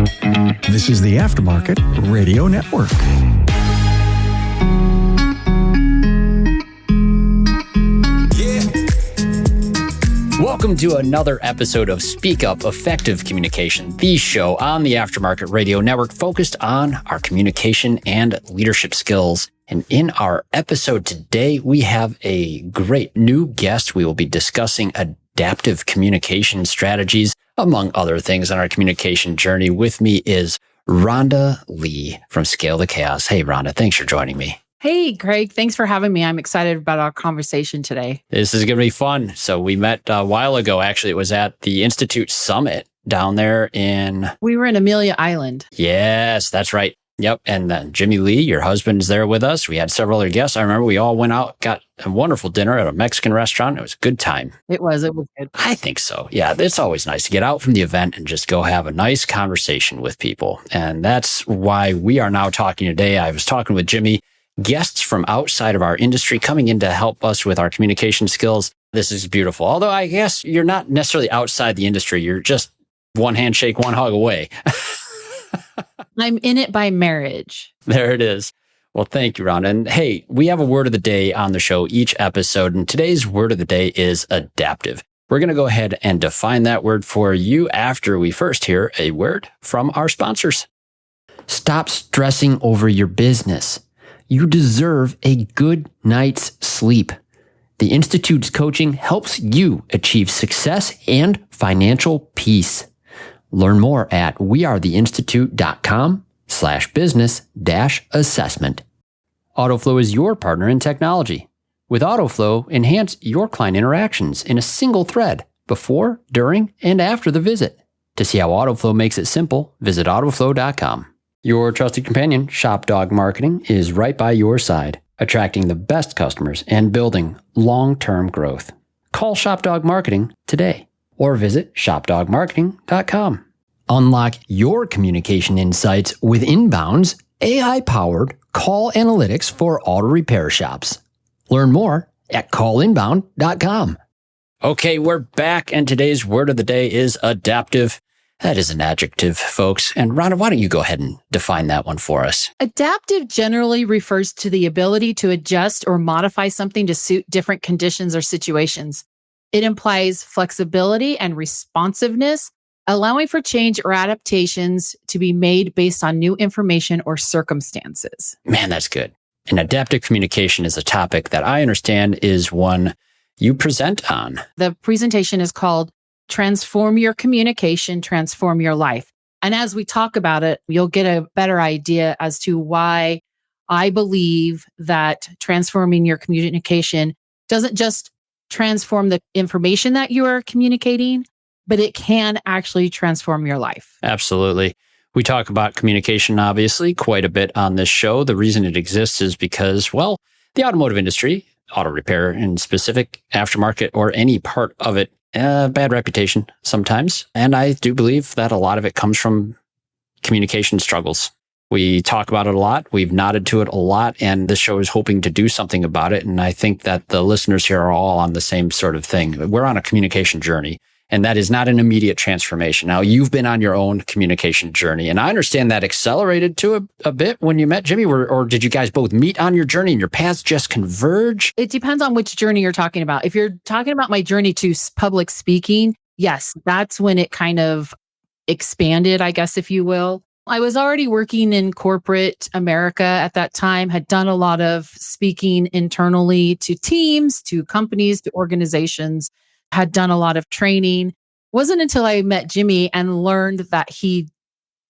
This is the Aftermarket Radio Network. Welcome to another episode of Speak Up Effective Communication, the show on the Aftermarket Radio Network focused on our communication and leadership skills. And in our episode today, we have a great new guest. We will be discussing adaptive communication strategies, among other things on our communication journey. With me is Rhonda Lee from Scale the Chaos. Hey, Rhonda, thanks for joining me. Hey, Greg, thanks for having me. I'm excited about our conversation today. This is going to be fun. So we met a while ago. Actually, it was at the Institute Summit down there in... We were in Amelia Island. Yes, that's right. Yep. And then Jimmy Lee, your husband's there with us. We had several other guests. I remember we all went out, got a wonderful dinner at a Mexican restaurant. It was a good time. It was good. I think so. Yeah. It's always nice to get out from the event and just go have a nice conversation with people. And that's why we are now talking today. I was talking with Jimmy, guests from outside of our industry coming in to help us with our communication skills. This is beautiful. Although I guess you're not necessarily outside the industry. You're just one handshake, one hug away. I'm in it by marriage. There it is. Well, thank you, Ron. And hey, we have a word of the day on the show each episode. And today's word of the day is adaptive. We're going to go ahead and define that word for you after we first hear a word from our sponsors. Stop stressing over your business. You deserve a good night's sleep. The Institute's coaching helps you achieve success and financial peace. Learn more at wearetheinstitute.com/business-assessment. AutoFlow is your partner in technology. With AutoFlow, enhance your client interactions in a single thread before, during, and after the visit. To see how AutoFlow makes it simple, visit autoflow.com. Your trusted companion, ShopDog Marketing, is right by your side, attracting the best customers and building long-term growth. Call ShopDog Marketing today or visit shopdogmarketing.com. Unlock your communication insights with Inbound's AI-powered call analytics for auto repair shops. Learn more at callinbound.com. Okay, we're back, and today's word of the day is adaptive. That is an adjective, folks. And Rhonda, why don't you go ahead and define that one for us? Adaptive generally refers to the ability to adjust or modify something to suit different conditions or situations. It implies flexibility and responsiveness, allowing for change or adaptations to be made based on new information or circumstances. Man, that's good. And adaptive communication is a topic that I understand is one you present on. The presentation is called Transform Your Communication, Transform Your Life. And as we talk about it, you'll get a better idea as to why I believe that transforming your communication doesn't just transform the information that you are communicating, but it can actually transform your life. Absolutely. We talk about communication, obviously, quite a bit on this show. The reason it exists is because, well, the automotive industry, auto repair in specific, aftermarket, or any part of it, bad reputation sometimes. And I do believe that a lot of it comes from communication struggles. We talk about it a lot. We've nodded to it a lot. And this show is hoping to do something about it. And I think that the listeners here are all on the same sort of thing. We're on a communication journey. And that is not an immediate transformation. Now, you've been on your own communication journey. And I understand that accelerated to a bit when you met Jimmy, or did you guys both meet on your journey and your paths just converge? It depends on which journey you're talking about. If you're talking about my journey to public speaking, yes, that's when it kind of expanded, I guess, if you will. I was already working in corporate America at that time, had done a lot of speaking internally to teams, to companies, to organizations, had done a lot of training. Wasn't until I met Jimmy and learned that he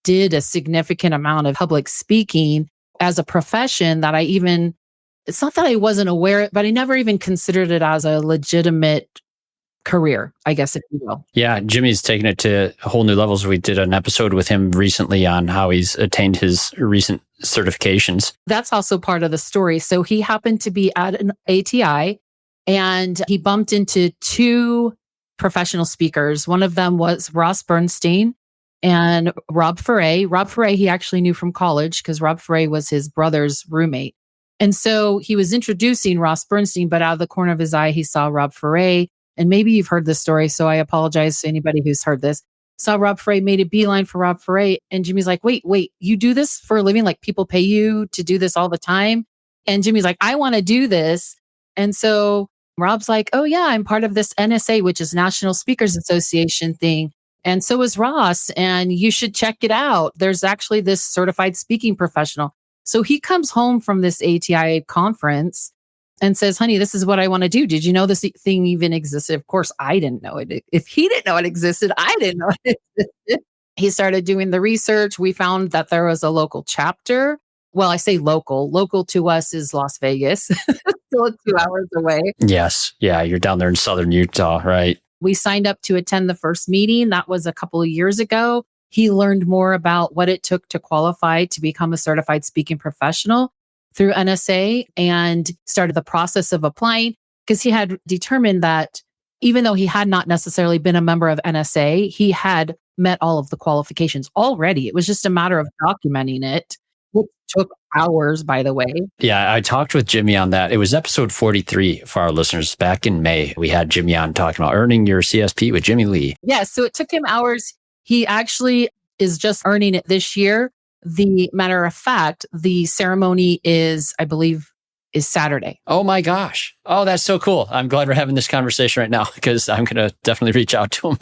did a significant amount of public speaking as a profession that it's not that I wasn't aware, but I never even considered it as a legitimate career, I guess, if you will. Yeah, Jimmy's taken it to whole new levels. We did an episode with him recently on how he's attained his recent certifications. That's also part of the story. So he happened to be at an ATI and he bumped into two professional speakers. One of them was Ross Bernstein and Rob Ferre. Rob Ferre, he actually knew from college because Rob Ferre was his brother's roommate. And so he was introducing Ross Bernstein, but out of the corner of his eye, he saw Rob Ferre. And maybe you've heard this story, so I apologize to anybody who's heard this. saw Rob Frey, made a beeline for Rob Frey. And Jimmy's like, wait, you do this for a living? Like people pay you to do this all the time? And Jimmy's like, I want to do this. And so Rob's like, oh yeah, I'm part of this NSA, which is National Speakers Association thing. And so is Ross. And you should check it out. There's actually this certified speaking professional. So he comes home from this ATI conference and says, honey, this is what I want to do. Did you know this thing even existed? Of course, I didn't know it. If he didn't know it existed, I didn't know it existed. He started doing the research. We found that there was a local chapter. Well, I say local. Local to us is Las Vegas. Still 2 hours away. Yes. Yeah. You're down there in southern Utah, right? We signed up to attend the first meeting. That was a couple of years ago. He learned more about what it took to qualify to become a certified speaking professional through NSA and started the process of applying because he had determined that even though he had not necessarily been a member of NSA, he had met all of the qualifications already. It was just a matter of documenting it, which took hours, by the way. Yeah, I talked with Jimmy on that. It was episode 43 for our listeners back in May. We had Jimmy on talking about earning your CSP with Jimmy Lee. Yeah, so it took him hours. He actually is just earning it this year. The matter of fact, the ceremony is, I believe, is Saturday. Oh my gosh. Oh, that's so cool. I'm glad we're having this conversation right now because I'm going to definitely reach out to him.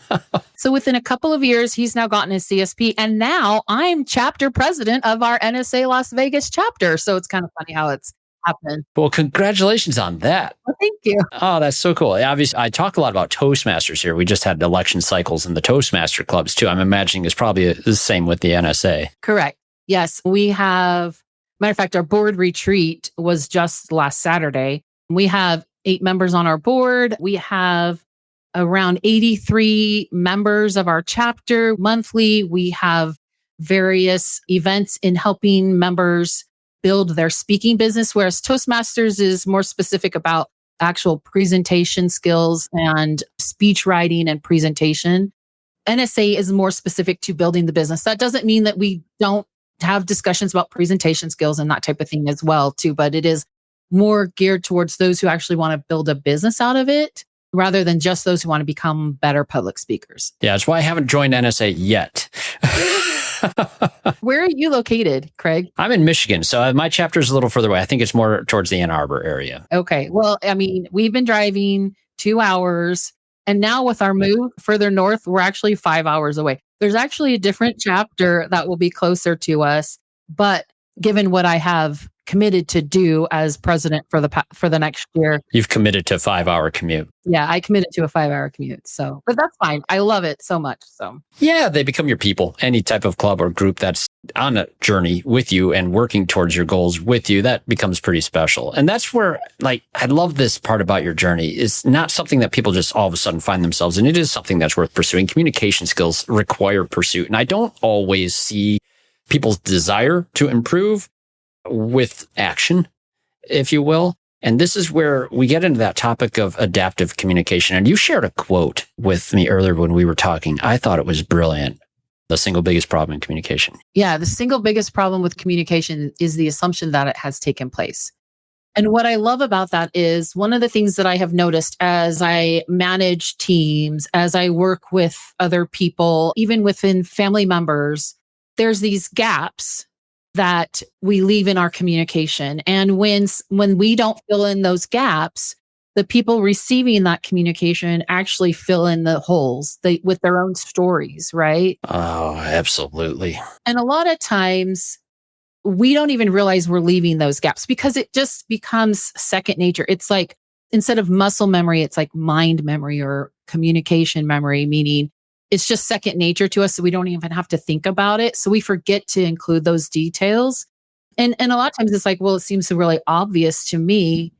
So within a couple of years, he's now gotten his CSP. And now I'm chapter president of our NSA Las Vegas chapter. So it's kind of funny how it's happened. Well, congratulations on that. Well, thank you. Oh, that's so cool. Obviously, I talk a lot about Toastmasters here. We just had election cycles in the Toastmaster clubs too. I'm imagining it's probably the same with the NSA. Correct. Yes, we have, matter of fact, our board retreat was just last Saturday. We have 8 members on our board. We have around 83 members of our chapter monthly. We have various events in helping members build their speaking business, whereas Toastmasters is more specific about actual presentation skills and speech writing and presentation. NSA is more specific to building the business. That doesn't mean that we don't have discussions about presentation skills and that type of thing as well too, but it is more geared towards those who actually want to build a business out of it rather than just those who want to become better public speakers. Yeah, that's why I haven't joined NSA yet. Where are you located, Craig? I'm in Michigan, so my chapter is a little further away. I think it's more towards the Ann Arbor area. Okay. Well, I mean, we've been driving 2 hours, and now with our move further north, we're actually 5 hours away. There's actually a different chapter that will be closer to us, but given what I have committed to do as president for the next year. You've committed to a 5-hour commute. Yeah, I committed to a 5-hour commute. So, but that's fine. I love it so much. So, yeah, they become your people. Any type of club or group that's on a journey with you and working towards your goals with you, that becomes pretty special. And that's where, like, I love this part about your journey. It's not something that people just all of a sudden find themselves in. It is something that's worth pursuing. Communication skills require pursuit. And I don't always see people's desire to improve with action, if you will. And this is where we get into that topic of adaptive communication. And you shared a quote with me earlier when we were talking. I thought it was brilliant. The single biggest problem in communication. Yeah, the single biggest problem with communication is the assumption that it has taken place. And what I love about that is one of the things that I have noticed as I manage teams, as I work with other people, even within family members, there's these gaps that we leave in our communication. And when we don't fill in those gaps, the people receiving that communication actually fill in the holes with their own stories, right? Oh, absolutely. And a lot of times we don't even realize we're leaving those gaps because it just becomes second nature. It's like, instead of muscle memory, it's like mind memory or communication memory, meaning it's just second nature to us. So we don't even have to think about it. So we forget to include those details. And a lot of times it's like, well, it seems really obvious to me.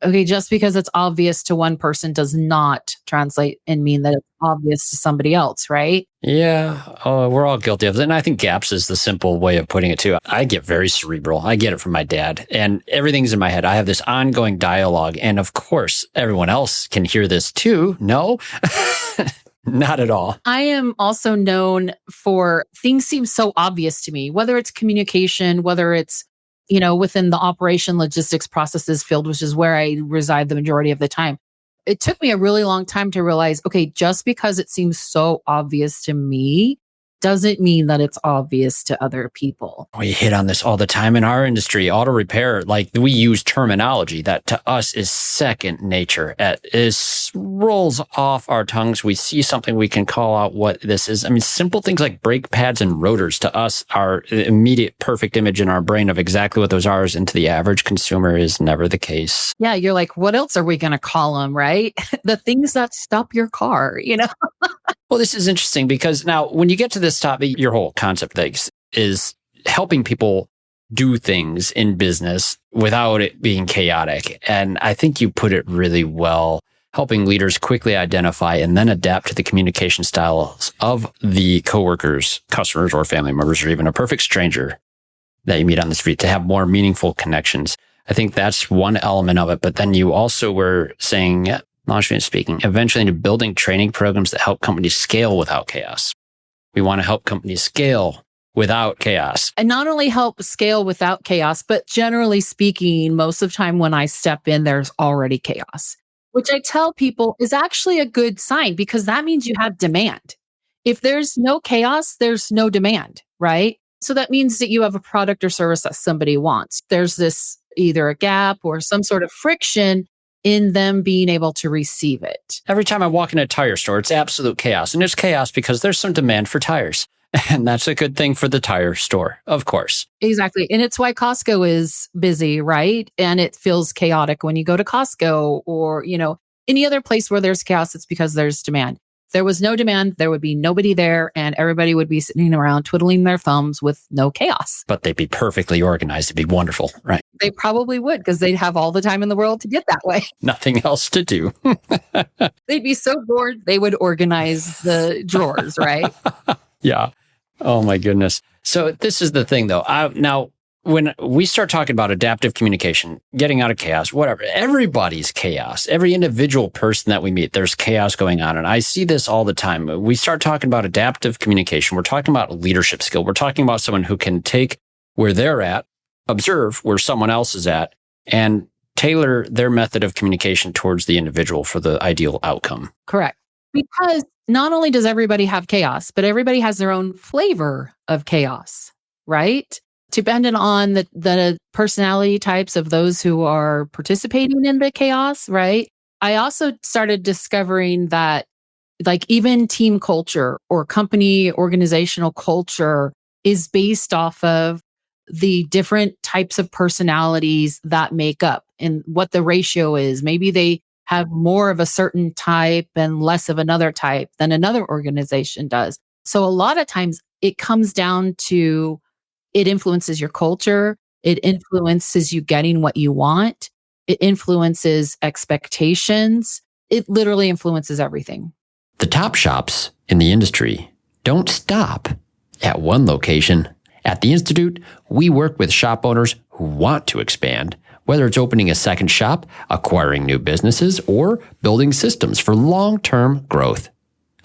Okay, just because it's obvious to one person does not translate and mean that it's obvious to somebody else, right? Yeah. Oh, we're all guilty of it. And I think gaps is the simple way of putting it too. I get very cerebral. I get it from my dad and everything's in my head. I have this ongoing dialogue. And of course, everyone else can hear this too. No, not at all. I am also known for things seem so obvious to me, whether it's communication, whether it's within the operation logistics processes field, which is where I reside the majority of the time. it took me a really long time to realize, okay, just because it seems so obvious to me doesn't mean that it's obvious to other people. We hit on this all the time in our industry, auto repair. Like we use terminology that to us is second nature. It rolls off our tongues. We see something, we can call out what this is. I mean, simple things like brake pads and rotors to us are immediate perfect image in our brain of exactly what those are, and to the average consumer is never the case. Yeah, you're like, what else are we going to call them, right? The things that stop your car, Well, this is interesting because now when you get to this topic, your whole concept is helping people do things in business without it being chaotic. And I think you put it really well, helping leaders quickly identify and then adapt to the communication styles of the coworkers, customers, or family members, or even a perfect stranger that you meet on the street to have more meaningful connections. I think that's one element of it. But then you also were saying, launching speaking, eventually into building training programs that help companies scale without chaos. We want to help companies scale without chaos. And not only help scale without chaos, but generally speaking, most of the time when I step in, there's already chaos, which I tell people is actually a good sign because that means you have demand. If there's no chaos, there's no demand, right? So that means that you have a product or service that somebody wants. There's this either a gap or some sort of friction in them being able to receive it. Every time I walk in a tire store, it's absolute chaos. And it's chaos because there's some demand for tires. And that's a good thing for the tire store, of course. Exactly. And it's why Costco is busy, right? And it feels chaotic when you go to Costco or, any other place where there's chaos, it's because there's demand. If there was no demand, there would be nobody there and everybody would be sitting around twiddling their thumbs with no chaos. But they'd be perfectly organized. It'd be wonderful, right? They probably would because they'd have all the time in the world to get that way. Nothing else to do. They'd be so bored, they would organize the drawers, right? Yeah. Oh my goodness. So this is the thing though. Now, when we start talking about adaptive communication, getting out of chaos, whatever, everybody's chaos. Every individual person that we meet, there's chaos going on. And I see this all the time. We start talking about adaptive communication. We're talking about leadership skill. We're talking about someone who can take where they're at, observe where someone else is at, and tailor their method of communication towards the individual for the ideal outcome. Correct. Because not only does everybody have chaos, but everybody has their own flavor of chaos, right? Depending on the personality types of those who are participating in the chaos, right? I also started discovering that like even team culture or company organizational culture is based off of the different types of personalities that make up and what the ratio is. Maybe they have more of a certain type and less of another type than another organization does. So a lot of times it comes down to it influences your culture. It influences you getting what you want. It influences expectations. It literally influences everything. The top shops in the industry don't stop at one location. At the Institute, we work with shop owners who want to expand, whether it's opening a second shop, acquiring new businesses, or building systems for long-term growth.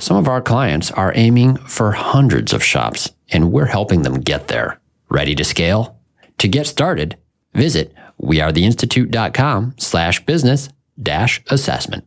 Some of our clients are aiming for hundreds of shops, and we're helping them get there. Ready to scale? To get started, visit wearetheinstitute.com/business-assessment.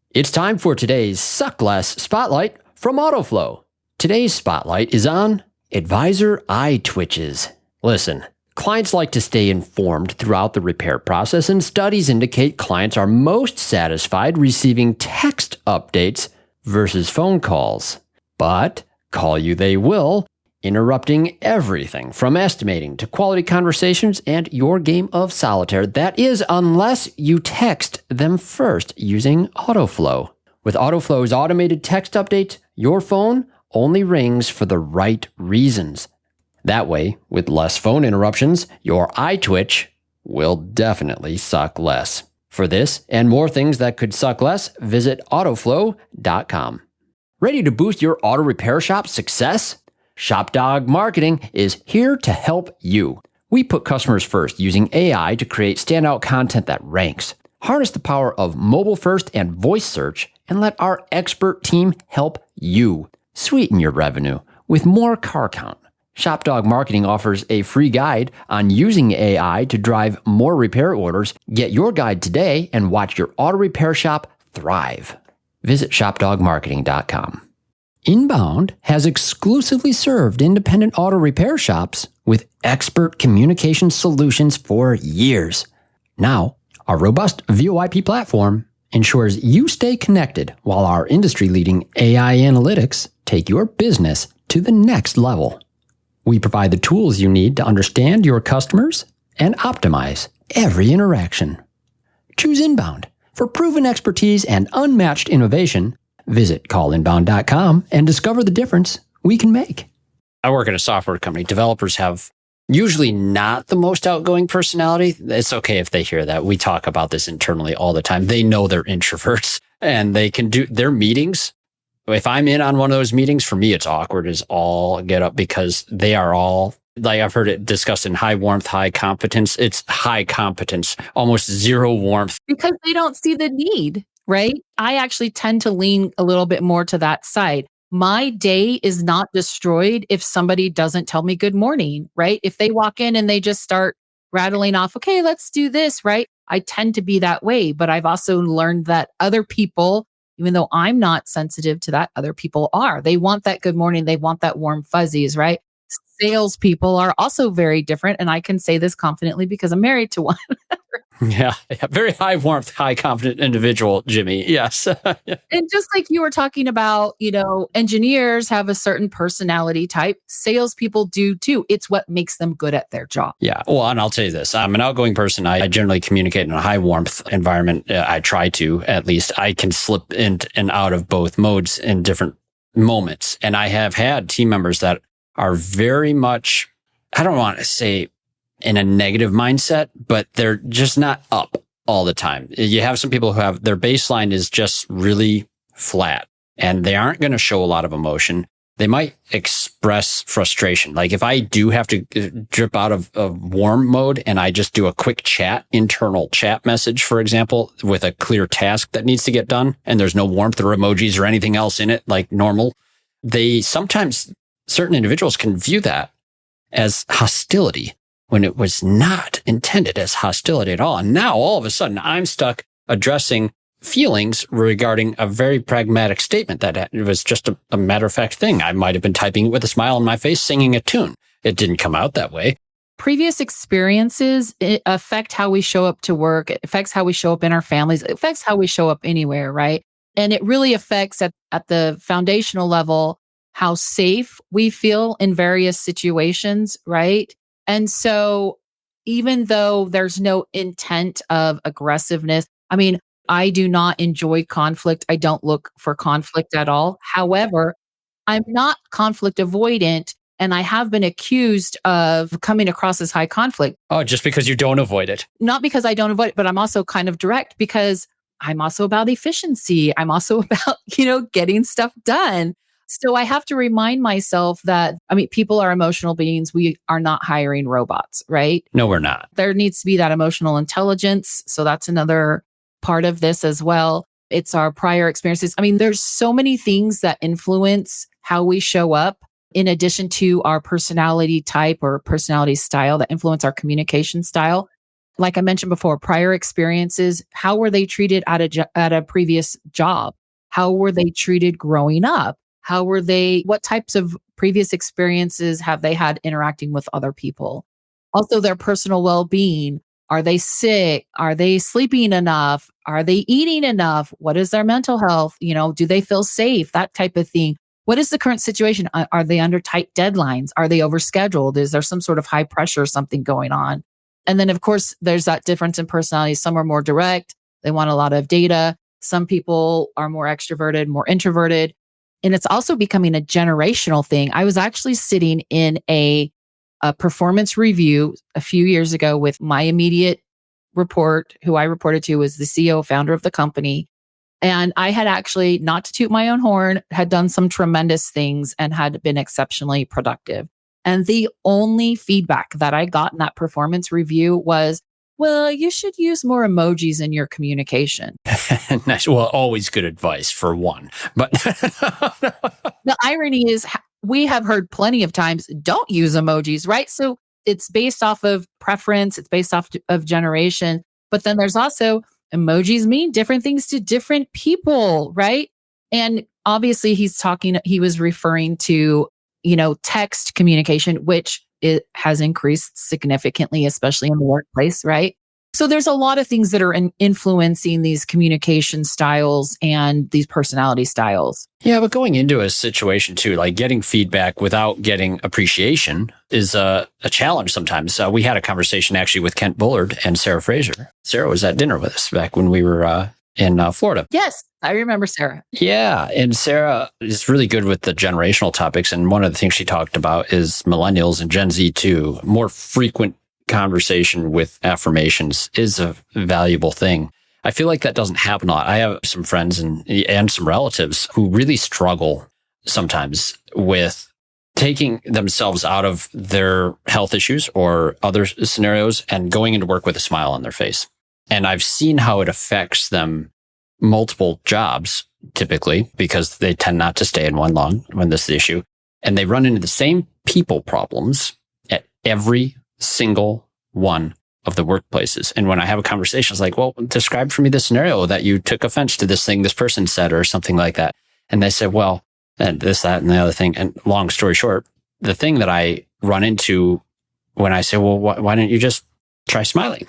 It's time for today's Suck Less Spotlight from AutoFlow. Today's spotlight is on advisor eye twitches. Listen, clients like to stay informed throughout the repair process, and studies indicate clients are most satisfied receiving text updates versus phone calls. But call you they will, interrupting everything from estimating to quality conversations and your game of solitaire. That is, unless you text them first using AutoFlow. With AutoFlow's automated text updates, your phone only rings for the right reasons. That way, with less phone interruptions, your eye twitch will definitely suck less. For this and more things that could suck less, visit AutoFlow.com. Ready to boost your auto repair shop success? ShopDog Marketing is here to help you. We put customers first using AI to create standout content that ranks. Harness the power of mobile first and voice search and let our expert team help you sweeten your revenue with more car count. ShopDog Marketing offers a free guide on using AI to drive more repair orders. Get your guide today and watch your auto repair shop thrive. Visit shopdogmarketing.com. Inbound has exclusively served independent auto repair shops with expert communication solutions for years. Now, our robust VoIP platform ensures you stay connected while our industry-leading AI analytics take your business to the next level. We provide the tools you need to understand your customers and optimize every interaction. Choose Inbound. For proven expertise and unmatched innovation, visit callinbound.com and discover the difference we can make. I work at a software company. Developers have usually not the most outgoing personality. It's okay if they hear that. We talk about this internally all the time. They know they're introverts and they can do their meetings. If I'm in on one of those meetings, for me, it's awkward as all get up because they are all, like I've heard it discussed in high warmth, high competence. It's high competence, almost zero warmth. Because they don't see the need, right? I actually tend to lean a little bit more to that side. My day is not destroyed if somebody doesn't tell me good morning, right? If they walk in and they just start rattling off, okay, let's do this, right? I tend to be that way, but I've also learned that other people, even though I'm not sensitive to that, other people are. They want that good morning. They want that warm fuzzies, right? Salespeople are also very different. And I can say this confidently because I'm married to one. Yeah. Very high warmth, high confident individual, Jimmy. Yes. And just like you were talking about, engineers have a certain personality type. Salespeople do too. It's what makes them good at their job. Yeah. Well, and I'll tell you this. I'm an outgoing person. I generally communicate in a high warmth environment. I try to, at least. I can slip in and out of both modes in different moments. And I have had team members that are very much, I don't want to say in a negative mindset, but they're just not up all the time. You have some people who have their baseline is just really flat and they aren't going to show a lot of emotion. They might express frustration. Like if I do have to drip out of warm mode and I just do a quick internal chat message, for example, with a clear task that needs to get done and there's no warmth or emojis or anything else in it like normal, certain individuals can view that as hostility when it was not intended as hostility at all. And now all of a sudden I'm stuck addressing feelings regarding a very pragmatic statement that it was just a matter of fact thing. I might have been typing it with a smile on my face, singing a tune. It didn't come out that way. Previous experiences affect how we show up to work. It affects how we show up in our families. It affects how we show up anywhere, right? And it really affects at the foundational level how safe we feel in various situations, right? And so even though there's no intent of aggressiveness, I do not enjoy conflict. I don't look for conflict at all. However, I'm not conflict avoidant, and I have been accused of coming across as high conflict. Oh, just because you don't avoid it. Not because I don't avoid it, but I'm also kind of direct because I'm also about efficiency. I'm also about, getting stuff done. So I have to remind myself that, people are emotional beings. We are not hiring robots, right? No, we're not. There needs to be that emotional intelligence. So that's another part of this as well. It's our prior experiences. There's so many things that influence how we show up in addition to our personality type or personality style that influence our communication style. Like I mentioned before, prior experiences, how were they treated at a previous job? How were they treated growing up? What types of previous experiences have they had interacting with other people? Also, their personal well-being. Are they sick? Are they sleeping enough? Are they eating enough? What is their mental health? Do they feel safe? That type of thing. What is the current situation? Are they under tight deadlines? Are they overscheduled? Is there some sort of high pressure or something going on? And then, of course, there's that difference in personality. Some are more direct. They want a lot of data. Some people are more extroverted, more introverted. And it's also becoming a generational thing. I was actually sitting in a performance review a few years ago with my immediate report, who I reported to was the CEO, founder of the company. And I had actually, not to toot my own horn, had done some tremendous things and had been exceptionally productive. And the only feedback that I got in that performance review was, well, you should use more emojis in your communication. Nice. Well, always good advice for one. But the irony is we have heard plenty of times, don't use emojis, right? So it's based off of preference. It's based off of generation. But then there's also emojis mean different things to different people, right? And obviously he was referring to, text communication, which it has increased significantly, especially in the workplace, right? So there's a lot of things that are influencing these communication styles and these personality styles. Yeah, but going into a situation too, like getting feedback without getting appreciation is a challenge sometimes. We had a conversation actually with Kent Bullard and Sarah Fraser. Sarah was at dinner with us back when we were in Florida. Yes, I remember Sarah. Yeah, and Sarah is really good with the generational topics. And one of the things she talked about is millennials and Gen Z too. More frequent conversation with affirmations is a valuable thing. I feel like that doesn't happen a lot. I have some friends and some relatives who really struggle sometimes with taking themselves out of their health issues or other scenarios and going into work with a smile on their face. And I've seen how it affects them multiple jobs, typically, because they tend not to stay in one long when this is the issue. And they run into the same people problems at every single one of the workplaces. And when I have a conversation, it's like, well, describe for me the scenario that you took offense to this thing this person said or something like that. And they said, well, and this, that, and the other thing. And long story short, the thing that I run into when I say, well, why don't you just try smiling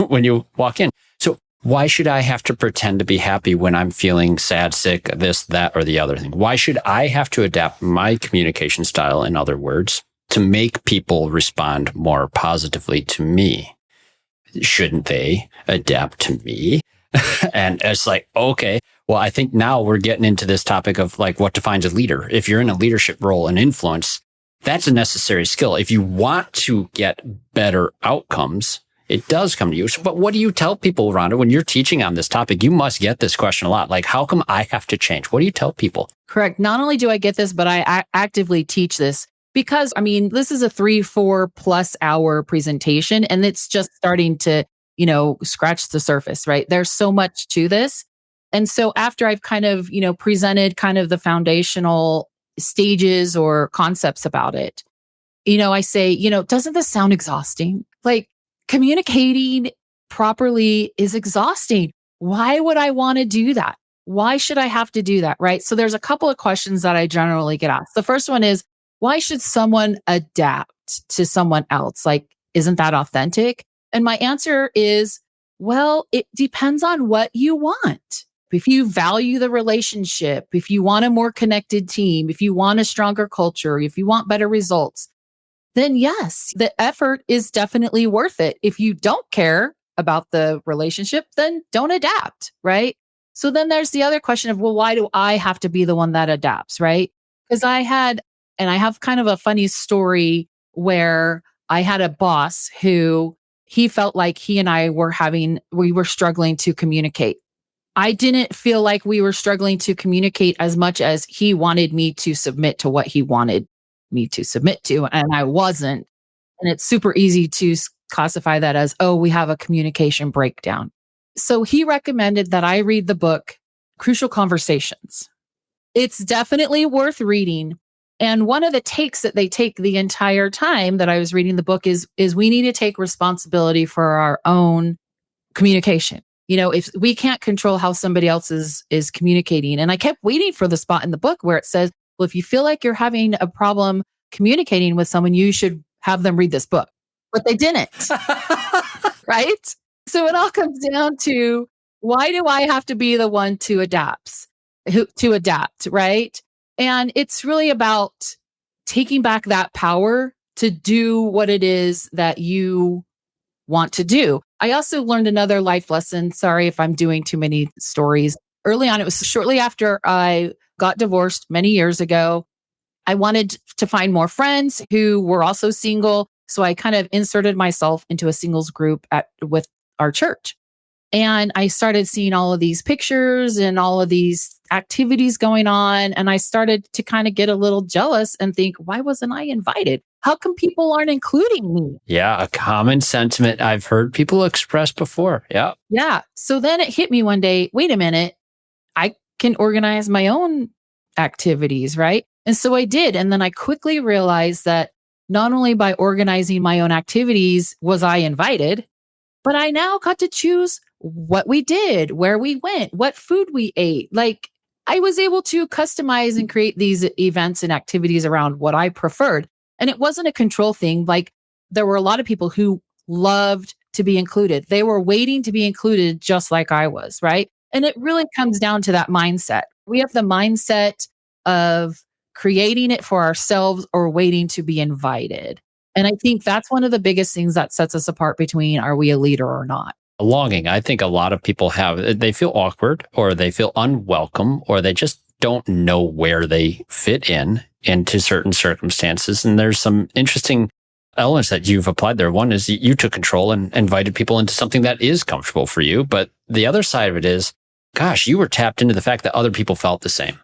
when you walk in? So why should I have to pretend to be happy when I'm feeling sad, sick, this, that, or the other thing? Why should I have to adapt my communication style, in other words, to make people respond more positively to me? Shouldn't they adapt to me? And it's like, okay, well, I think now we're getting into this topic of like what defines a leader. If you're in a leadership role and influence, that's a necessary skill. If you want to get better outcomes, it does come to you. So, but what do you tell people, Rhonda, when you're teaching on this topic? You must get this question a lot. Like, how come I have to change? What do you tell people? Correct. Not only do I get this, but I actively teach this. Because, this is a 3-4+ hour presentation, and it's just starting to, scratch the surface, right? There's so much to this. And so after I've kind of, presented kind of the foundational stages or concepts about it, I say, doesn't this sound exhausting? Like, communicating properly is exhausting. Why would I want to do that? Why should I have to do that? Right? So there's a couple of questions that I generally get asked. The first one is, why should someone adapt to someone else? Like, isn't that authentic? And my answer is, well, it depends on what you want. If you value the relationship, if you want a more connected team, if you want a stronger culture, if you want better results, then yes, the effort is definitely worth it. If you don't care about the relationship, then don't adapt, right? So then there's the other question of, well, why do I have to be the one that adapts, right? Because I have kind of a funny story where I had a boss who he felt like he and I we were struggling to communicate. I didn't feel like we were struggling to communicate as much as he wanted me to submit to what he wanted me to submit to, and I wasn't. And it's super easy to classify that as, oh, we have a communication breakdown. So he recommended that I read the book, Crucial Conversations. It's definitely worth reading. And one of the takes that they take the entire time that I was reading the book is we need to take responsibility for our own communication. If we can't control how somebody else is communicating. And I kept waiting for the spot in the book where it says, well, if you feel like you're having a problem communicating with someone, you should have them read this book. But they didn't. Right? So it all comes down to, why do I have to be the one to adapt, right? And it's really about taking back that power to do what it is that you want to do. I also learned another life lesson. Sorry if I'm doing too many stories. Early on, it was shortly after I got divorced many years ago. I wanted to find more friends who were also single. So I kind of inserted myself into a singles group with our church. And I started seeing all of these pictures and all of these activities going on. And I started to kind of get a little jealous and think, why wasn't I invited? How come people aren't including me? Yeah, a common sentiment I've heard people express before. Yeah. Yeah. So then it hit me one day, wait a minute, I can organize my own activities, right? And so I did. And then I quickly realized that not only by organizing my own activities was I invited, but I now got to choose what we did, where we went, what food we ate. Like I was able to customize and create these events and activities around what I preferred. And it wasn't a control thing. Like there were a lot of people who loved to be included. They were waiting to be included just like I was, right? And it really comes down to that mindset. We have the mindset of creating it for ourselves or waiting to be invited. And I think that's one of the biggest things that sets us apart between are we a leader or not? Longing. I think a lot of people they feel awkward or they feel unwelcome or they just don't know where they fit into certain circumstances. And there's some interesting elements that you've applied there. One is you took control and invited people into something that is comfortable for you. But the other side of it is, gosh, you were tapped into the fact that other people felt the same.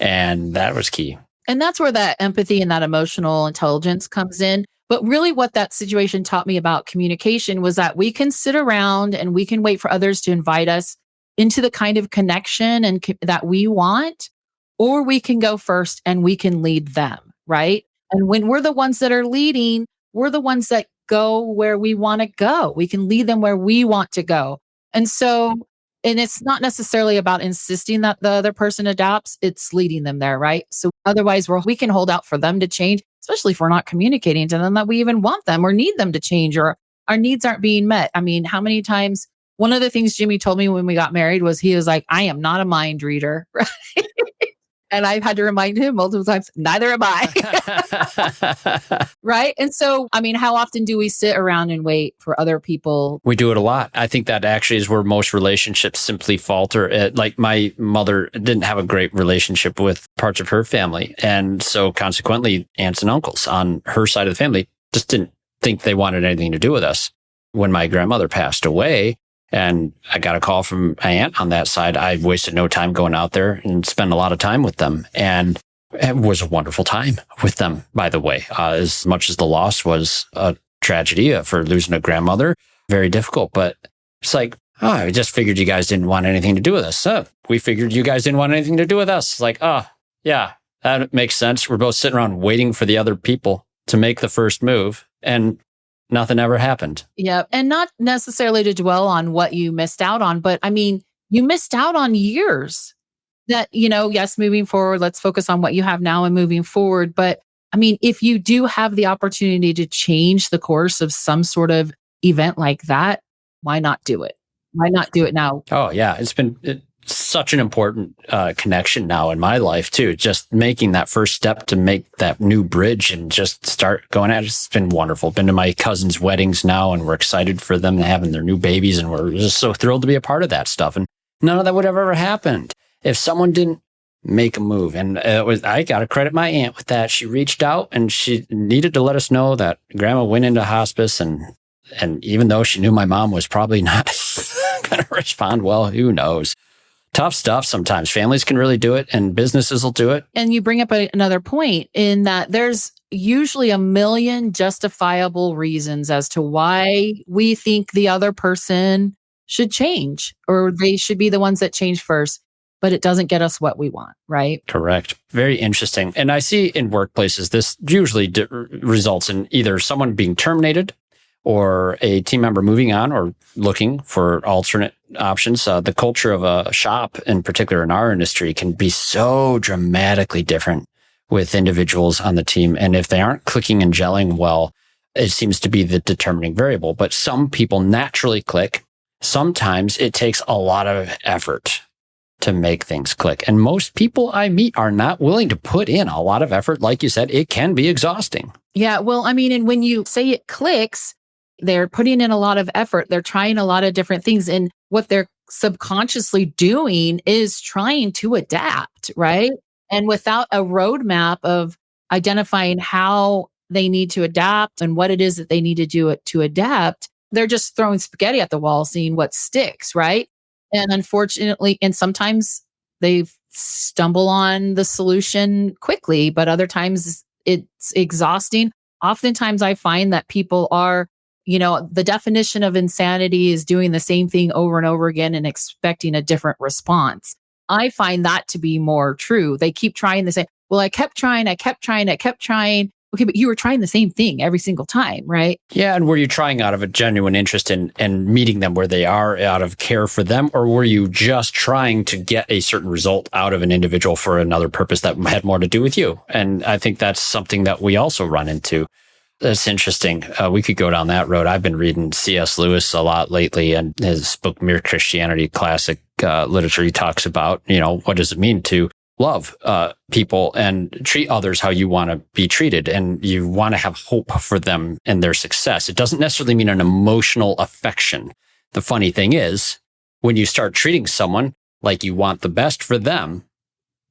And that was key. And that's where that empathy and that emotional intelligence comes in. But really what that situation taught me about communication was that we can sit around and we can wait for others to invite us into the kind of connection and that we want, or we can go first and we can lead them, right? And when we're the ones that are leading, we're the ones that go where we want to go. We can lead them where we want to go. And it's not necessarily about insisting that the other person adapts, it's leading them there, right? So otherwise we can hold out for them to change, especially if we're not communicating to them that we even want them or need them to change or our needs aren't being met. I mean, how many times, one of the things Jimmy told me when we got married was he was like, I am not a mind reader, right? And I've had to remind him multiple times, neither am I. Right? And so, I mean, how often do we sit around and wait for other people? We do it a lot. I think that actually is where most relationships simply falter. Like my mother didn't have a great relationship with parts of her family. And so consequently, aunts and uncles on her side of the family just didn't think they wanted anything to do with us. When my grandmother passed away, and I got a call from my aunt on that side, I wasted no time going out there and spent a lot of time with them. And it was a wonderful time with them, by the way. As much as the loss was a tragedy for losing a grandmother, very difficult. But it's like, I just figured you guys didn't want anything to do with us. We figured you guys didn't want anything to do with us. Like, yeah, that makes sense. We're both sitting around waiting for the other people to make the first move. And nothing ever happened. Yeah. And not necessarily to dwell on what you missed out on, but I mean, you missed out on years that, yes, moving forward, let's focus on what you have now and moving forward. But I mean, if you do have the opportunity to change the course of some sort of event like that, why not do it? Why not do it now? Oh, yeah. It's been such an important connection now in my life, too. Just making that first step to make that new bridge and just start going at it. It's been wonderful. Been to my cousins' weddings now, and we're excited for them having their new babies. And we're just so thrilled to be a part of that stuff. And none of that would have ever happened if someone didn't make a move. And I got to credit my aunt with that. She reached out and she needed to let us know that grandma went into hospice. And even though she knew my mom was probably not going to respond well, who knows? Tough stuff sometimes. Families can really do it and businesses will do it. And you bring up another point in that there's usually a million justifiable reasons as to why we think the other person should change or they should be the ones that change first, but it doesn't get us what we want, right? Correct. Very interesting. And I see in workplaces, this usually results in either someone being terminated or a team member moving on or looking for alternate options. The culture of a shop, in particular in our industry, can be so dramatically different with individuals on the team. And if they aren't clicking and gelling well, it seems to be the determining variable. But some people naturally click. Sometimes it takes a lot of effort to make things click. And most people I meet are not willing to put in a lot of effort. Like you said, it can be exhausting. Yeah. Well, I mean, and when you say it clicks, they're putting in a lot of effort. They're trying a lot of different things. And what they're subconsciously doing is trying to adapt, right? And without a roadmap of identifying how they need to adapt and what it is that they need to do to adapt, they're just throwing spaghetti at the wall, seeing what sticks, right? And unfortunately, and sometimes they stumble on the solution quickly, but other times it's exhausting. Oftentimes I find that people are, the definition of insanity is doing the same thing over and over again and expecting a different response. I find that to be more true. They keep trying the same. Well, I kept trying. okay, but you were trying the same thing every single time, right? Yeah. And were you trying out of a genuine interest in meeting them where they are out of care for them? Or were you just trying to get a certain result out of an individual for another purpose that had more to do with you? And I think that's something that we also run into. That's interesting. We could go down that road. I've been reading C.S. Lewis a lot lately, and his book, Mere Christianity, classic literature. He talks about, what does it mean to love people and treat others how you want to be treated, and you want to have hope for them and their success. It doesn't necessarily mean an emotional affection. The funny thing is, when you start treating someone like you want the best for them,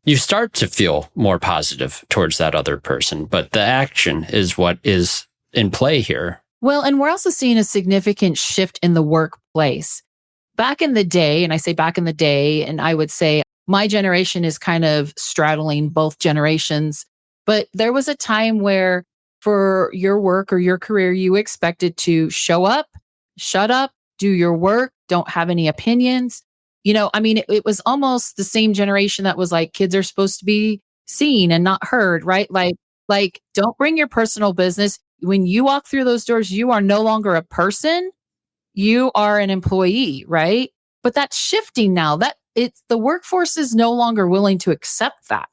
you start to feel more positive towards that other person. But the action is what is in play here. Well, and we're also seeing a significant shift in the workplace. Back in the day, and I say back in the day, and I would say my generation is kind of straddling both generations, but there was a time where for your work or your career, you expected to show up, shut up, do your work, don't have any opinions. It was almost the same generation that was like, kids are supposed to be seen and not heard, right? Like, don't bring your personal business. When you walk through those doors, you are no longer a person. You are an employee, right? But that's shifting now. The workforce is no longer willing to accept that.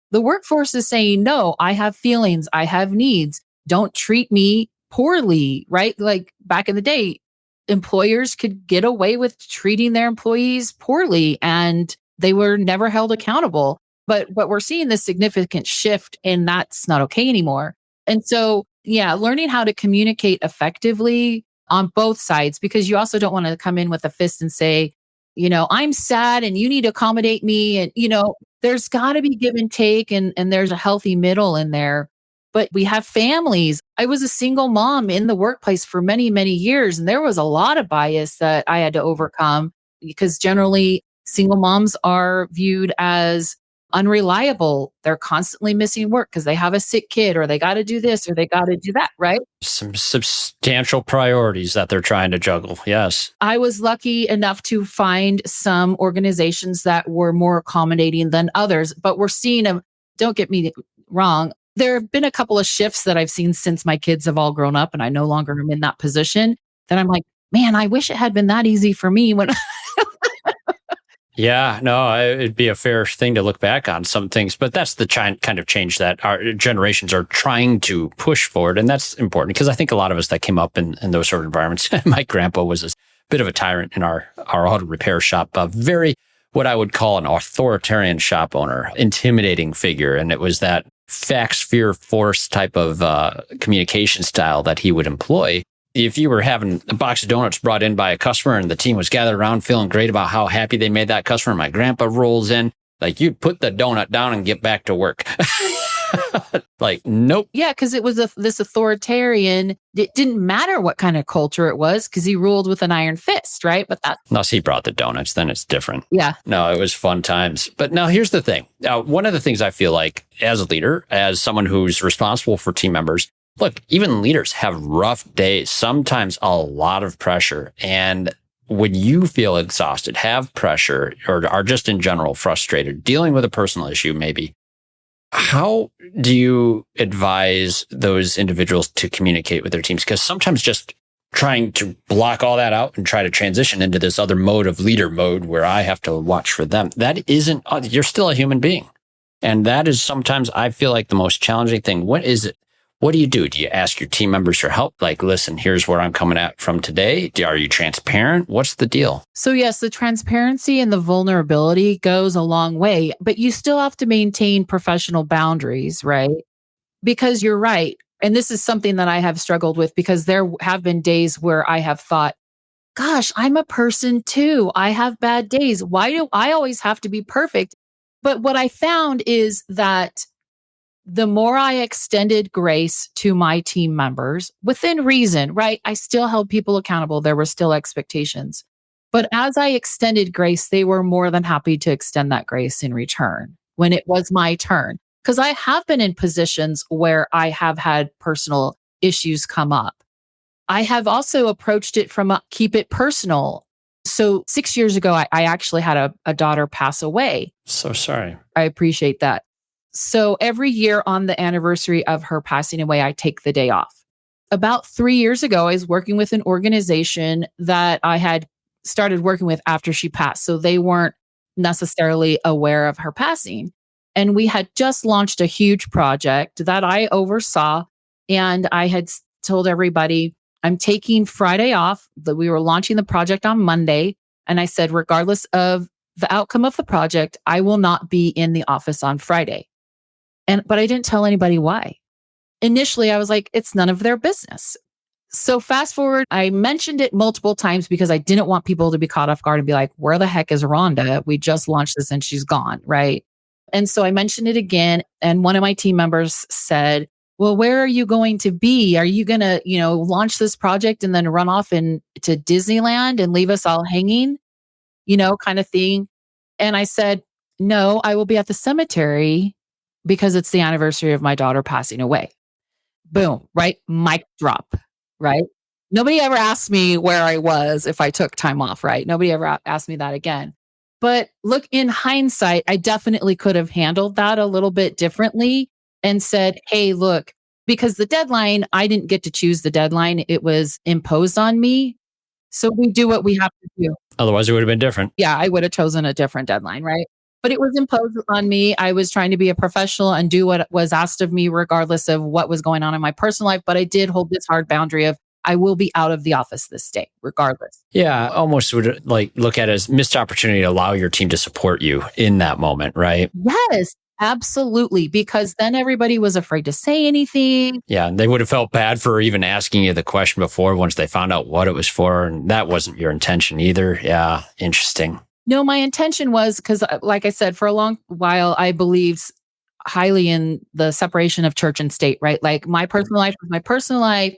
The workforce is saying, no, I have feelings. I have needs. Don't treat me poorly, right? Like back in the day, employers could get away with treating their employees poorly and they were never held accountable. But we're seeing this significant shift, and that's not okay anymore. And so, learning how to communicate effectively on both sides, because you also don't want to come in with a fist and say, I'm sad and you need to accommodate me. And, there's got to be give and take, and there's a healthy middle in there. But we have families. I was a single mom in the workplace for many, many years, and there was a lot of bias that I had to overcome because generally single moms are viewed as unreliable. They're constantly missing work because they have a sick kid, or they got to do this or they got to do that, right? Some substantial priorities that they're trying to juggle. Yes. I was lucky enough to find some organizations that were more accommodating than others, but we're seeing them. Don't get me wrong. There have been a couple of shifts that I've seen since my kids have all grown up and I no longer am in that position, that I'm like, man, I wish it had been that easy for me when Yeah, no, it'd be a fair thing to look back on some things, but that's the kind of change that our generations are trying to push forward. And that's important because I think a lot of us that came up in those sort of environments, my grandpa was a bit of a tyrant in our auto repair shop, a very, what I would call an authoritarian shop owner, intimidating figure. And it was that facts, fear, force type of communication style that he would employ. If you were having a box of donuts brought in by a customer and the team was gathered around feeling great about how happy they made that customer, my grandpa rolls in, like, you'd put the donut down and get back to work. Like, nope. Yeah, because it was this authoritarian. It didn't matter what kind of culture it was because he ruled with an iron fist, right? But unless he brought the donuts, then it's different. Yeah. No, it was fun times. But now here's the thing. One of the things I feel like as a leader, as someone who's responsible for team members, look, even leaders have rough days, sometimes a lot of pressure. And when you feel exhausted, have pressure, or are just in general frustrated, dealing with a personal issue maybe, how do you advise those individuals to communicate with their teams? Because sometimes just trying to block all that out and try to transition into this other mode of leader mode where I have to watch for them, that isn't, you're still a human being. And that is sometimes, I feel like, the most challenging thing. What is it? What do? Do you ask your team members for help? Like, listen, here's where I'm coming at from today. Are you transparent? What's the deal? So yes, the transparency and the vulnerability goes a long way, but you still have to maintain professional boundaries, right? Because you're right. And this is something that I have struggled with because there have been days where I have thought, gosh, I'm a person too. I have bad days. Why do I always have to be perfect? But what I found is that the more I extended grace to my team members within reason, right? I still held people accountable. There were still expectations. But as I extended grace, they were more than happy to extend that grace in return when it was my turn. Because I have been in positions where I have had personal issues come up. I have also approached it from keep it personal. So 6 years ago, I actually had a daughter pass away. So sorry. I appreciate that. So every year on the anniversary of her passing away, I take the day off. About 3 years ago, I was working with an organization that I had started working with after she passed. So they weren't necessarily aware of her passing. And we had just launched a huge project that I oversaw. And I had told everybody, I'm taking Friday off, that we were launching the project on Monday. And I said, regardless of the outcome of the project, I will not be in the office on Friday. But I didn't tell anybody why. Initially, I was like, it's none of their business. So fast forward, I mentioned it multiple times because I didn't want people to be caught off guard and be like, where the heck is Rhonda? We just launched this and she's gone, right? And so I mentioned it again. And one of my team members said, well, where are you going to be? Are you going to, launch this project and then run off to Disneyland and leave us all hanging, kind of thing? And I said, no, I will be at the cemetery because it's the anniversary of my daughter passing away. Boom, right? Mic drop, right? Nobody ever asked me where I was if I took time off, right? Nobody ever asked me that again. But look, in hindsight, I definitely could have handled that a little bit differently and said, hey, look, because the deadline, I didn't get to choose the deadline. It was imposed on me. So we do what we have to do. Otherwise, it would have been different. Yeah, I would have chosen a different deadline, right? But it was imposed on me. I was trying to be a professional and do what was asked of me, regardless of what was going on in my personal life. But I did hold this hard boundary of I will be out of the office this day, regardless. Yeah, almost would look at it as missed opportunity to allow your team to support you in that moment, right? Yes, absolutely. Because then everybody was afraid to say anything. Yeah, they would have felt bad for even asking you the question before once they found out what it was for. And that wasn't your intention either. Yeah, interesting. No, my intention was because, like I said, for a long while, I believed highly in the separation of church and state, right? Like my personal life was my personal life.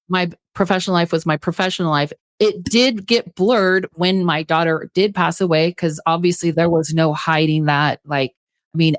My professional life was my professional life. It did get blurred when my daughter did pass away because obviously there was no hiding that.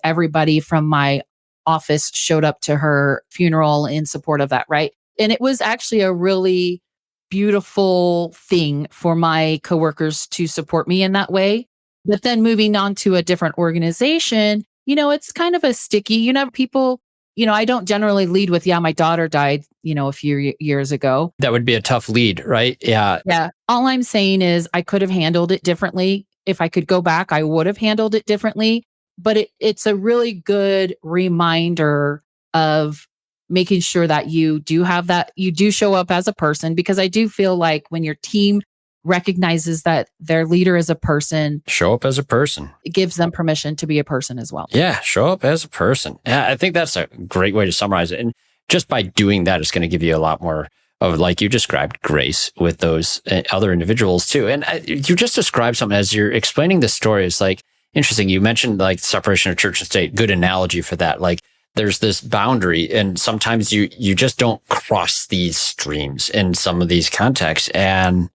Everybody from my office showed up to her funeral in support of that, right? And it was actually a really beautiful thing for my coworkers to support me in that way. But then moving on to a different organization, it's kind of a sticky, people, I don't generally lead with, my daughter died, a few years ago. That would be a tough lead, right? Yeah. Yeah. All I'm saying is I could have handled it differently. If I could go back, I would have handled it differently. But it's a really good reminder of making sure that you do have that, you do show up as a person, because I do feel like when your team recognizes that their leader is a person, show up as a person. It gives them permission to be a person as well. Yeah, show up as a person. Yeah, I think that's a great way to summarize it. And just by doing that, it's going to give you a lot more of, like you described, grace with those other individuals too. And you just described something as you're explaining the story. It's like interesting. You mentioned like separation of church and state. Good analogy for that. Like there's this boundary, and sometimes you just don't cross these streams in some of these contexts. And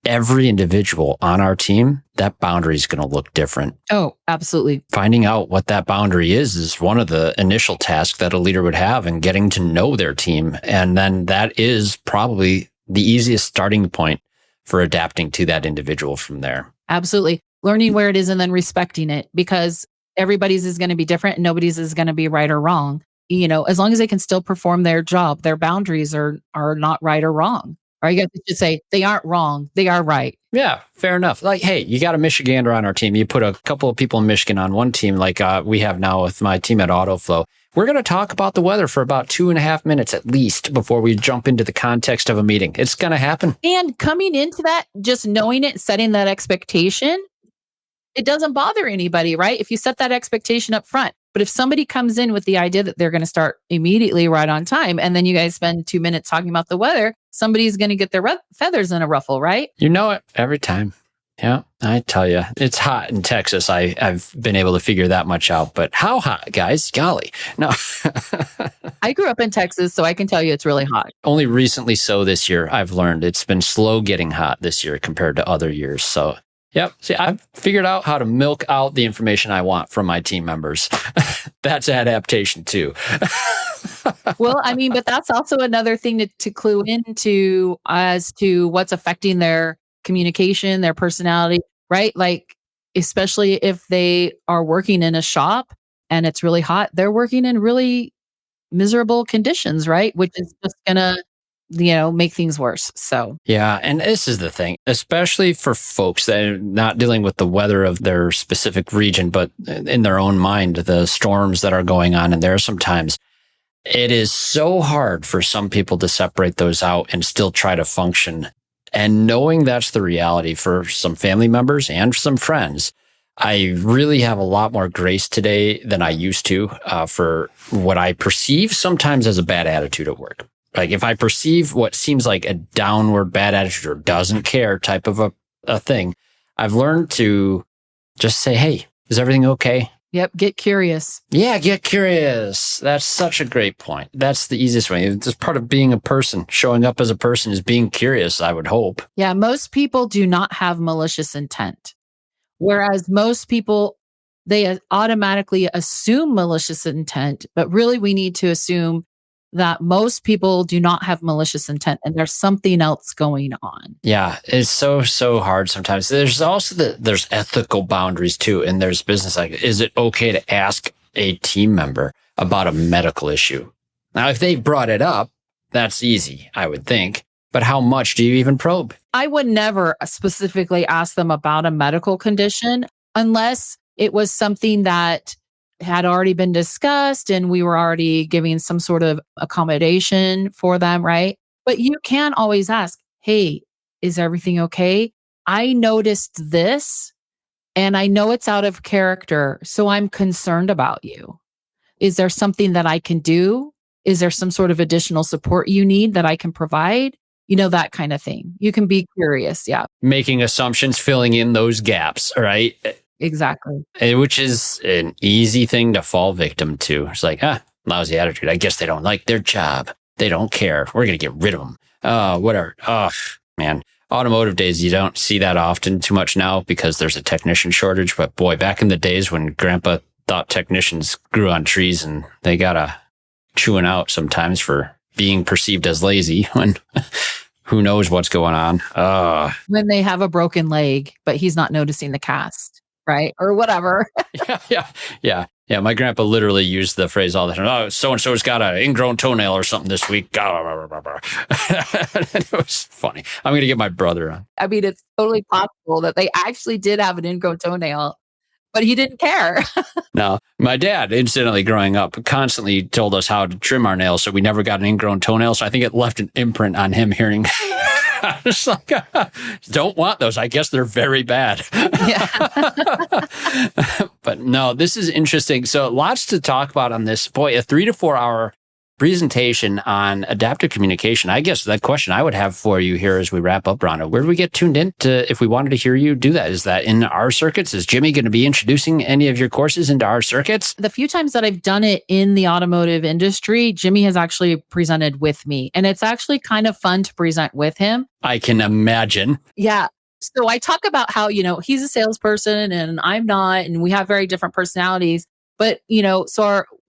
every individual on our team, that boundary is going to look different. Oh, absolutely. Finding out what that boundary is one of the initial tasks that a leader would have, and getting to know their team. And then that is probably the easiest starting point for adapting to that individual from there. Absolutely. Learning where it is and then respecting it, because everybody's is going to be different and nobody's is going to be right or wrong. As long as they can still perform their job, their boundaries are not right or wrong. Or I guess you should say they aren't wrong. They are right. Yeah, fair enough. Like, hey, you got a Michigander on our team. You put a couple of people in Michigan on one team, like we have now with my team at AutoFlow. We're going to talk about the weather for about 2.5 minutes at least before we jump into the context of a meeting. It's going to happen. And coming into that, just knowing it, setting that expectation, it doesn't bother anybody, right? If you set that expectation up front. But if somebody comes in with the idea that they're going to start immediately right on time, and then you guys spend 2 minutes talking about the weather, somebody's going to get their feathers in a ruffle, right? You know it every time. Yeah, I tell you, it's hot in Texas. I've been able to figure that much out. But how hot, guys? Golly. No. I grew up in Texas, so I can tell you it's really hot. Only recently so this year, I've learned it's been slow getting hot this year compared to other years. So, yep. See, I've figured out how to milk out the information I want from my team members. That's adaptation too. Well, but that's also another thing to clue into as to what's affecting their communication, their personality, right? Like, especially if they are working in a shop and it's really hot, they're working in really miserable conditions, right? Which is just gonna, make things worse. So Yeah. And this is the thing, especially for folks that are not dealing with the weather of their specific region, but in their own mind, the storms that are going on. And there are sometimes it is so hard for some people to separate those out and still try to function. And knowing that's the reality for some family members and some friends, I really have a lot more grace today than I used to for what I perceive sometimes as a bad attitude at work. Like if I perceive what seems like a downward bad attitude or doesn't care type of a thing, I've learned to just say, hey, is everything okay? Yep. Get curious. Yeah, get curious. That's such a great point. That's the easiest way. It's just part of being a person. Showing up as a person is being curious, I would hope. Yeah. Most people do not have malicious intent. Whereas most people, they automatically assume malicious intent, but really we need to assume that most people do not have malicious intent and there's something else going on. Yeah, it's so hard sometimes. There's also there's ethical boundaries too, and there's business. Like, is it okay to ask a team member about a medical issue? Now, if they brought it up, that's easy, I would think. But how much do you even probe? I would never specifically ask them about a medical condition unless it was something that had already been discussed and we were already giving some sort of accommodation for them, right? But you can always ask, hey, is everything okay? I noticed this and I know it's out of character, so I'm concerned about you. Is there something that I can do? Is there some sort of additional support you need that I can provide? That kind of thing. You can be curious. Yeah. Making assumptions, filling in those gaps, right? Exactly. Which is an easy thing to fall victim to. It's like, lousy attitude. I guess they don't like their job. They don't care. We're going to get rid of them. Whatever. Oh, man. Automotive days, you don't see that often too much now because there's a technician shortage. But boy, back in the days when Grandpa thought technicians grew on trees and they got a chewing out sometimes for being perceived as lazy when who knows what's going on. When they have a broken leg, but he's not noticing the cast, right? Or whatever. Yeah. My grandpa literally used the phrase all the time. Oh, so-and-so's got an ingrown toenail or something this week. It was funny. I'm going to get my brother on. I mean, it's totally possible that they actually did have an ingrown toenail, but he didn't care. No, my dad, incidentally growing up, constantly told us how to trim our nails, so we never got an ingrown toenail. So I think it left an imprint on him hearing. It's like, don't want those. I guess they're very bad. Yeah. But no, this is interesting. So lots to talk about on this. Boy, a 3 to 4 hour presentation on adaptive communication. I guess that question I would have for you here as we wrap up, Rhonda, where do we get tuned in to if we wanted to hear you do that? Is that in our circuits? Is Jimmy going to be introducing any of your courses into our circuits? The few times that I've done it in the automotive industry, Jimmy has actually presented with me. And it's actually kind of fun to present with him. I can imagine. Yeah. So I talk about how, he's a salesperson and I'm not, and we have very different personalities. But,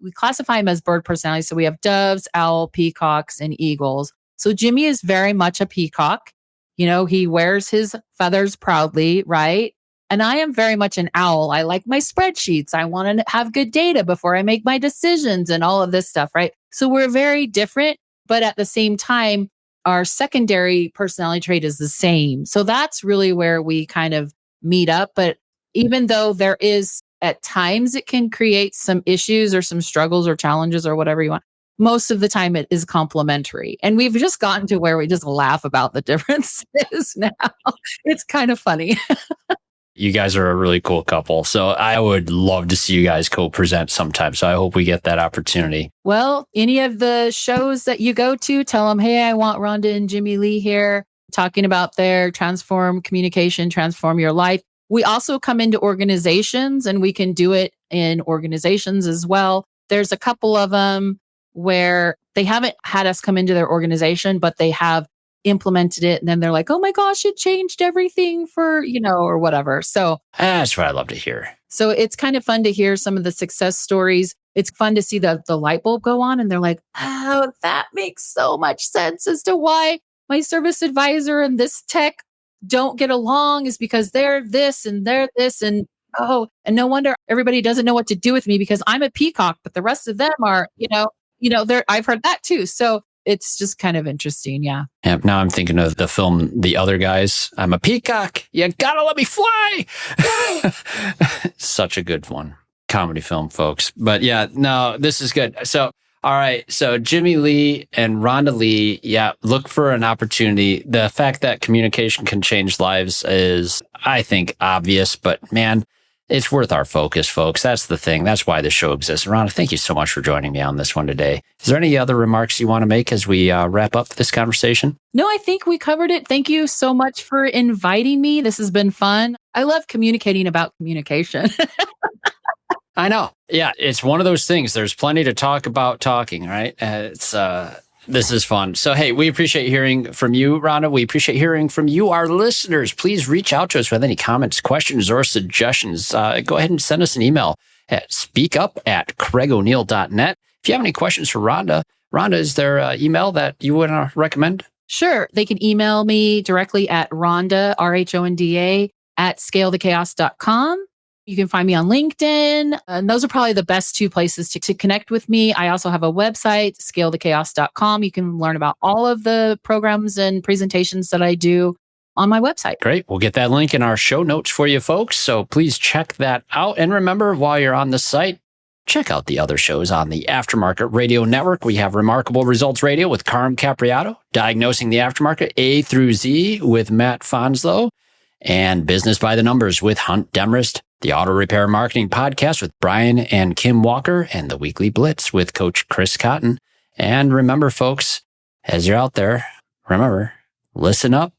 we classify them as bird personalities. So we have doves, owl, peacocks, and eagles. So Jimmy is very much a peacock. He wears his feathers proudly, right? And I am very much an owl. I like my spreadsheets. I want to have good data before I make my decisions and all of this stuff, right? So we're very different, but at the same time, our secondary personality trait is the same. So that's really where we kind of meet up. But even though there is at times it can create some issues or some struggles or challenges or whatever you want, most of the time it is complementary. And we've just gotten to where we just laugh about the differences now. It's kind of funny. You guys are a really cool couple. So I would love to see you guys co-present sometime. So I hope we get that opportunity. Well, any of the shows that you go to, tell them, hey, I want Rhonda and Jimmy Lee here talking about their transform communication, transform your life. We also come into organizations and we can do it in organizations as well. There's a couple of them where they haven't had us come into their organization, but they have implemented it. And then they're like, oh my gosh, it changed everything for, or whatever. So that's what I love to hear. So it's kind of fun to hear some of the success stories. It's fun to see the light bulb go on and they're like, oh, that makes so much sense as to why my service advisor and this tech don't get along is because they're this and they're this. And oh, and no wonder everybody doesn't know what to do with me because I'm a peacock, but the rest of them are, I've heard that too. So it's just kind of interesting. Yeah. Yeah. Now I'm thinking of the film, The Other Guys. I'm a peacock. You gotta let me fly. Such a good one. Comedy film, folks. But yeah, no, this is good. So, all right. So Jimmy Lee and Rhonda Lee, yeah, look for an opportunity. The fact that communication can change lives is, I think, obvious, but man, it's worth our focus, folks. That's the thing. That's why the show exists. Rhonda, thank you so much for joining me on this one today. Is there any other remarks you want to make as we wrap up this conversation? No, I think we covered it. Thank you so much for inviting me. This has been fun. I love communicating about communication. I know. Yeah, it's one of those things. There's plenty to talk about talking, right? This is fun. So, hey, we appreciate hearing from you, Rhonda. We appreciate hearing from you, our listeners. Please reach out to us with any comments, questions, or suggestions. Go ahead and send us an email at speakup@craigoneal.net. If you have any questions for Rhonda, is there an email that you would recommend? Sure. They can email me directly at Rhonda, RHONDA, @scalethechaos.com. You can find me on LinkedIn. And those are probably the best two places to connect with me. I also have a website, scalethechaos.com. You can learn about all of the programs and presentations that I do on my website. Great. We'll get that link in our show notes for you folks. So please check that out. And remember, while you're on the site, check out the other shows on the Aftermarket Radio Network. We have Remarkable Results Radio with Carm Capriato, Diagnosing the Aftermarket A through Z with Matt Fonslow, and Business by the Numbers with Hunt Demarest, the Auto Repair Marketing Podcast with Brian and Kim Walker, and the Weekly Blitz with Coach Chris Cotton. And remember, folks, as you're out there, remember, listen up,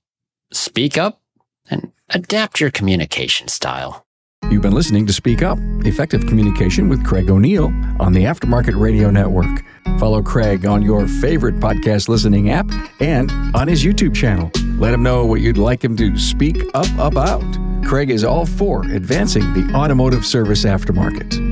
speak up, and adapt your communication style. You've been listening to Speak Up, Effective Communication with Craig O'Neill on the Aftermarket Radio Network. Follow Craig on your favorite podcast listening app and on his YouTube channel. Let him know what you'd like him to speak up about. Craig is all for advancing the automotive service aftermarket.